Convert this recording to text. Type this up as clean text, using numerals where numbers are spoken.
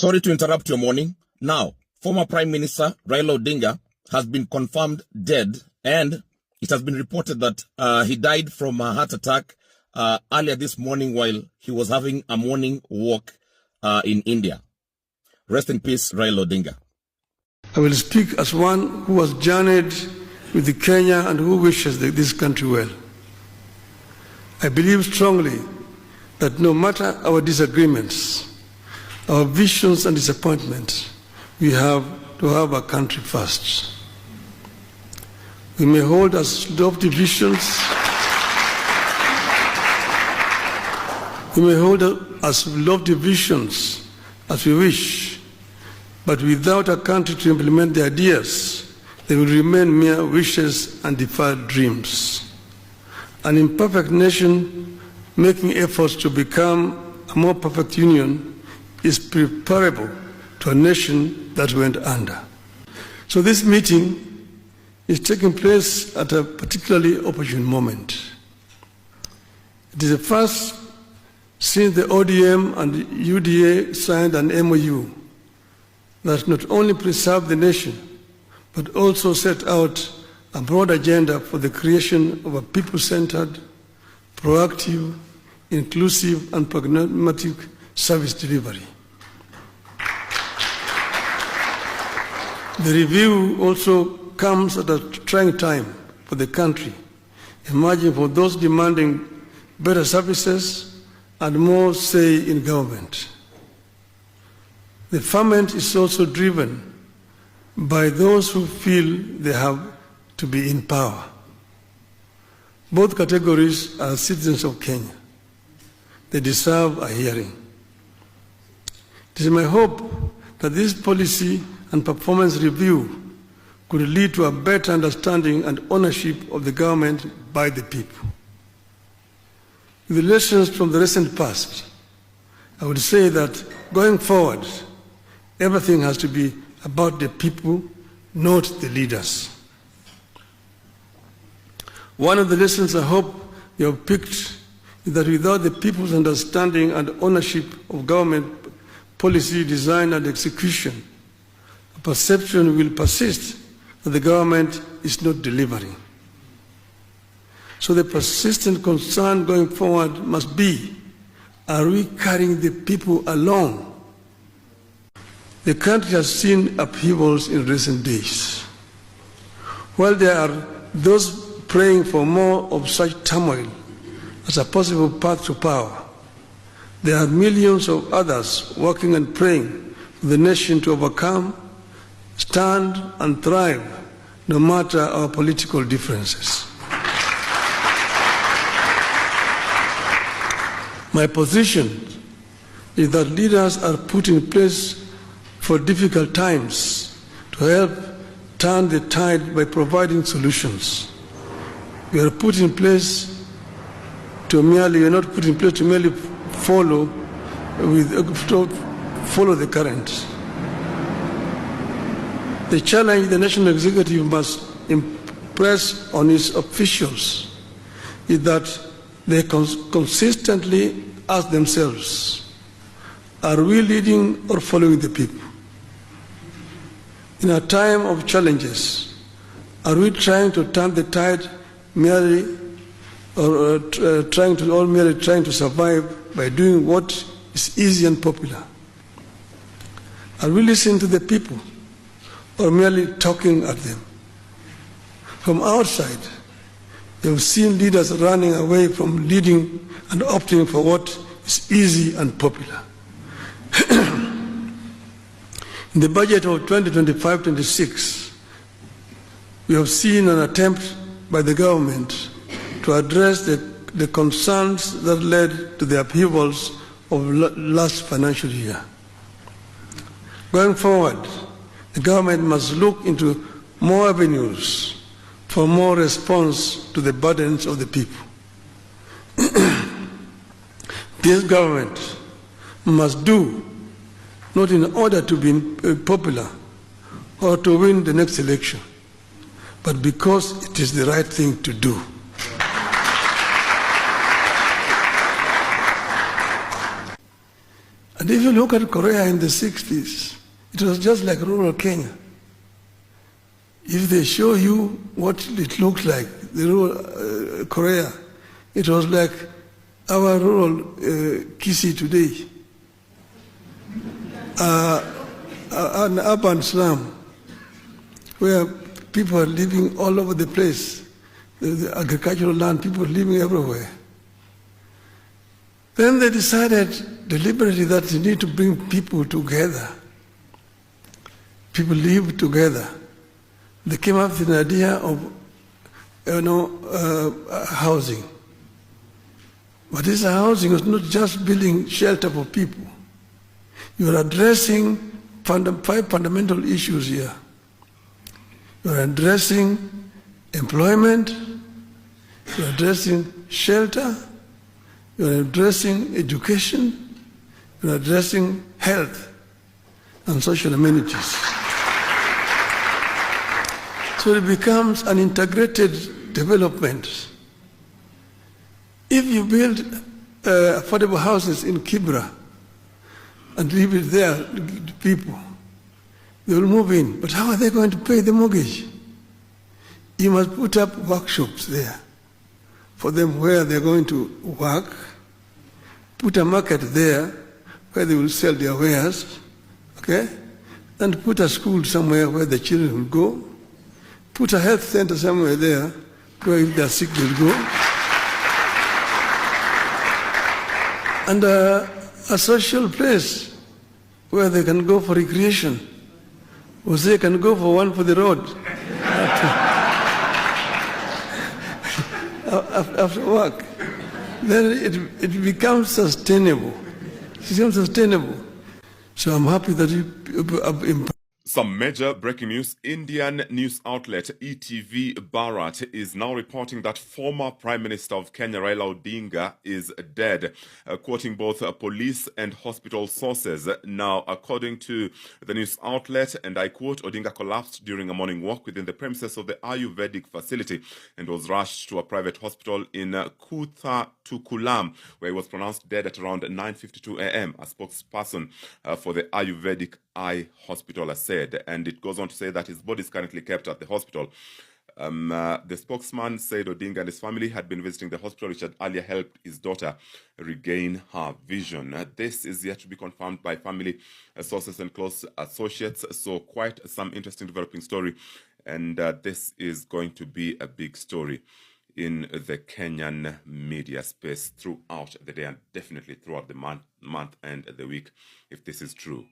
Sorry to interrupt your morning. Now, former Prime Minister Raila Odinga has been confirmed dead, and it has been reported that he died from a heart attack earlier this morning while he was having a morning walk in India. Rest in peace, Raila Odinga. I will speak as one who has journeyed with Kenya and who wishes this country well. I believe strongly that no matter our disagreements, our visions and disappointments, we have to have our country first. We may hold as lofty visions, as we wish, but without a country to implement the ideas, they will remain mere wishes and deferred dreams. An imperfect nation making efforts to become a more perfect union is preferable to a nation that went under. So this meeting is taking place at a particularly opportune moment. It is the first since the ODM and the UDA signed an MOU that not only preserved the nation, but also set out a broad agenda for the creation of a people-centered, proactive, inclusive, and pragmatic service delivery. The review also comes at a trying time for the country, emerging for those demanding better services and more say in government. The ferment is also driven by those who feel they have to be in power. Both categories are citizens of Kenya. They deserve a hearing. It is my hope that this policy and performance review could lead to a better understanding and ownership of the government by the people. With the lessons from the recent past, I would say that going forward, everything has to be about the people, not the leaders. One of the lessons I hope you have picked is that without the people's understanding and ownership of government policy design and execution, a perception will persist that the government is not delivering. So the persistent concern going forward must be, are we carrying the people along? The country has seen upheavals in recent days. While there are those praying for more of such turmoil as a possible path to power, there are millions of others working and praying for the nation to overcome, stand and thrive, no matter our political differences. My position is that leaders are put in place for difficult times to help turn the tide by providing solutions. We are put in place to merely follow the current. The challenge the national executive must impress on its officials is that they consistently ask themselves, are we leading or following the people? In a time of challenges, are we trying to turn the tide merely trying to survive by doing what is easy and popular? Are we listening to the people or merely talking at them? From outside, you've seen leaders running away from leading and opting for what is easy and popular. In the budget of 2025-26, we have seen an attempt by the government to address the concerns that led to the upheavals of last financial year. Going forward, the government must look into more avenues for more response to the burdens of the people. This government must do, not in order to be popular or to win the next election, but because it is the right thing to do. And if you look at Korea in the 60s, it was just like rural Kenya. If they show you what it looks like, the rural Korea, it was like our rural Kisi today. An urban slum where people are living all over the place, the agricultural land, people living everywhere. Then they decided deliberately that they need to bring people together. People live together. They came up with an idea of, housing. But this housing was not just building shelter for people. You are addressing 5 fundamental issues here. You are addressing employment, you are addressing shelter, you are addressing education, you are addressing health and social amenities. So it becomes an integrated development. If you build affordable houses in Kibra and leave it there to people, they will move in. But how are they going to pay the mortgage? You must put up workshops there for them where they're going to work, put a market there where they will sell their wares, okay? And put a school somewhere where the children will go, put a health center somewhere there where if they're sick they'll go, and a social place where they can go for recreation. Or they can go for one for the road after work. Then it becomes sustainable. It becomes sustainable. So I'm happy that you Some major breaking news. Indian news outlet ETV Bharat is now reporting that former Prime Minister of Kenya Raila Odinga is dead, quoting both police and hospital sources. Now, according to the news outlet, and I quote, Odinga collapsed during a morning walk within the premises of the Ayurvedic facility and was rushed to a private hospital in Kutha-Tukulam, where he was pronounced dead at around 9:52 a.m. A spokesperson for the Ayurvedic Eye Hospital has said, and it goes on to say that his body is currently kept at the hospital. The spokesman said Odinga and his family had been visiting the hospital, which had earlier helped his daughter regain her vision. This is yet to be confirmed by family sources and close associates, so quite some interesting developing story, and this is going to be a big story in the Kenyan media space throughout the day and definitely throughout the month and the week, if this is true.